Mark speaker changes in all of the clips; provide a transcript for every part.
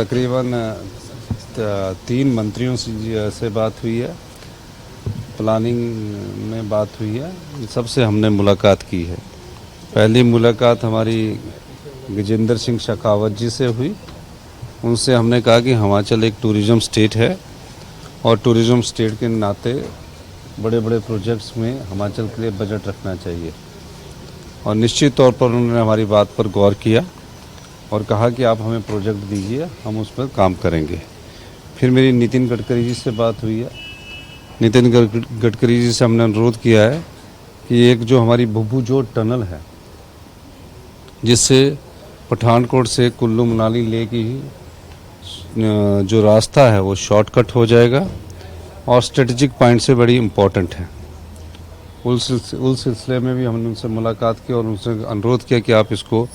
Speaker 1: तकरीबन 3 मंत्रियों से बात हुई है, प्लानिंग में बात हुई है, सबसे हमने मुलाकात की है। पहली मुलाकात हमारी गजेंद्र सिंह शेखावत जी से हुई। उनसे हमने कहा कि हिमाचल एक टूरिज़्म स्टेट है और टूरिज़्म स्टेट के नाते बड़े बड़े प्रोजेक्ट्स में हिमाचल के लिए बजट रखना चाहिए, और निश्चित तौर पर उन्होंने हमारी बात पर गौर किया और कहा कि आप हमें प्रोजेक्ट दीजिए, हम उस पर काम करेंगे। फिर मेरी नितिन गडकरी जी से बात हुई है। नितिन गडकरी जी से हमने अनुरोध किया है कि एक जो हमारी बुब्बू टनल है, जिससे पठानकोट से कुल्लू मनाली ले की जो रास्ता है वो शॉर्टकट हो जाएगा और स्ट्रेटजिक पॉइंट से बड़ी इम्पोर्टेंट है। उस सिलसिले में भी हमने उनसे मुलाकात की और उनसे अनुरोध किया कि आप इसको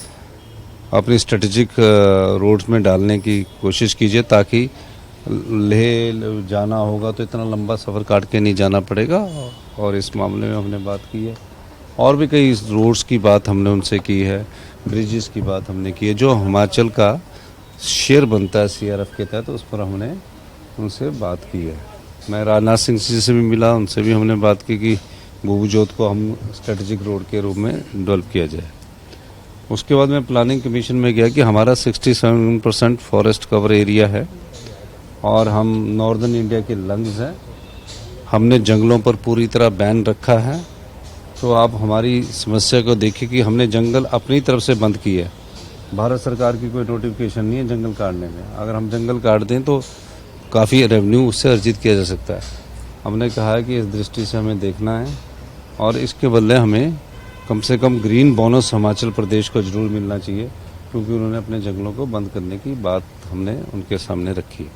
Speaker 1: अपनी स्ट्रेटजिक रोड्स में डालने की कोशिश कीजिए, ताकि लेह जाना होगा तो इतना लंबा सफ़र काट के नहीं जाना पड़ेगा। और इस मामले में हमने बात की है, और भी कई रोड्स की बात हमने उनसे की है, ब्रिजेस की बात हमने की है, जो हिमाचल का शेयर बनता है CRF के तहत, उस पर हमने उनसे बात की है। मैं राजनाथ सिंह जी से भी मिला, उनसे भी हमने बात की कि बुब्बू को हम स्ट्रेटजिक रोड के रूप में डेवलप किया जाए। उसके बाद मैं प्लानिंग कमीशन में गया कि हमारा 67% फॉरेस्ट कवर एरिया है और हम नॉर्दर्न इंडिया के लंग्स हैं। हमने जंगलों पर पूरी तरह बैन रखा है। तो आप हमारी समस्या को देखिए कि हमने जंगल अपनी तरफ से बंद किए है। भारत सरकार की कोई नोटिफिकेशन नहीं है जंगल काटने में। अगर हम जंगल काट दें तो काफ़ी रेवेन्यू उससे अर्जित किया जा सकता है। हमने कहा है कि इस दृष्टि से हमें देखना है और इसके बदले हमें कम से कम ग्रीन बोनस हिमाचल प्रदेश को जरूर मिलना चाहिए, क्योंकि उन्होंने अपने जंगलों को बंद करने की बात हमने उनके सामने रखी।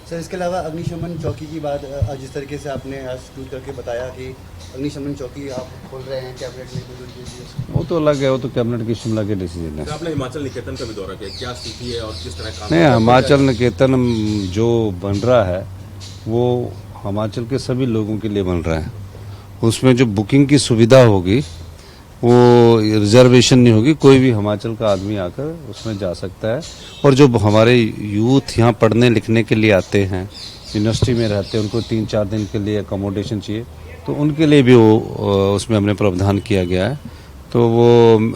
Speaker 2: सर, इसके अलावा अग्निशमन चौकी की बात, जिस तरीके से आपने आज ट्वीट करके बताया कि अग्निशमन चौकी आप खोल रहे हैं, कैबिनेट में
Speaker 1: वो तो अलग है, वो तो कैबिनेट की शिमला के डिसीजन है।
Speaker 3: तो आपने हिमाचल निकेतन का भी दौरा किया, क्या स्थिति है और किस तरह काम?
Speaker 1: नहीं, हिमाचल निकेतन जो बन रहा है वो हिमाचल के सभी लोगों के लिए बन रहा है। उसमें जो बुकिंग की सुविधा होगी वो रिजर्वेशन नहीं होगी, कोई भी हिमाचल का आदमी आकर उसमें जा सकता है। और जो हमारे यूथ यहाँ पढ़ने लिखने के लिए आते हैं, यूनिवर्सिटी में रहते हैं, उनको 3-4 दिन के लिए अकोमोडेशन चाहिए, तो उनके लिए भी वो उसमें हमने प्रावधान किया गया है। तो वो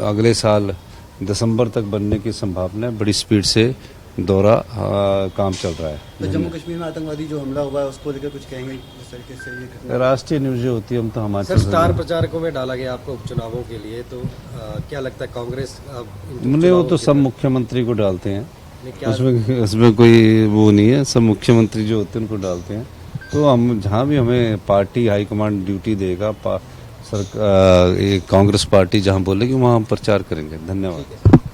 Speaker 1: अगले साल दिसंबर तक बनने की संभावना है। बड़ी स्पीड से दौरा काम चल रहा है।
Speaker 2: तो जम्मू कश्मीर में आतंकवादी जो हमला हुआ है उसको लेकर कुछ कहेंगे? जिस तरीके से
Speaker 1: राष्ट्रीय न्यूज होती है, हम तो हिमाचल
Speaker 4: स्टार प्रचारकों में डाला गया आपको उपचुनावों के लिए, तो क्या लगता है कांग्रेस
Speaker 1: मुझे वो तो सब मुख्यमंत्री को डालते हैं, उसमें कोई वो नहीं है, सब मुख्यमंत्री जो होते हैं उनको डालते हैं। तो हम जहाँ भी हमें पार्टी हाईकमांड ड्यूटी देगा, कांग्रेस पार्टी जहाँ बोलेगी वहाँ हम प्रचार करेंगे। धन्यवाद।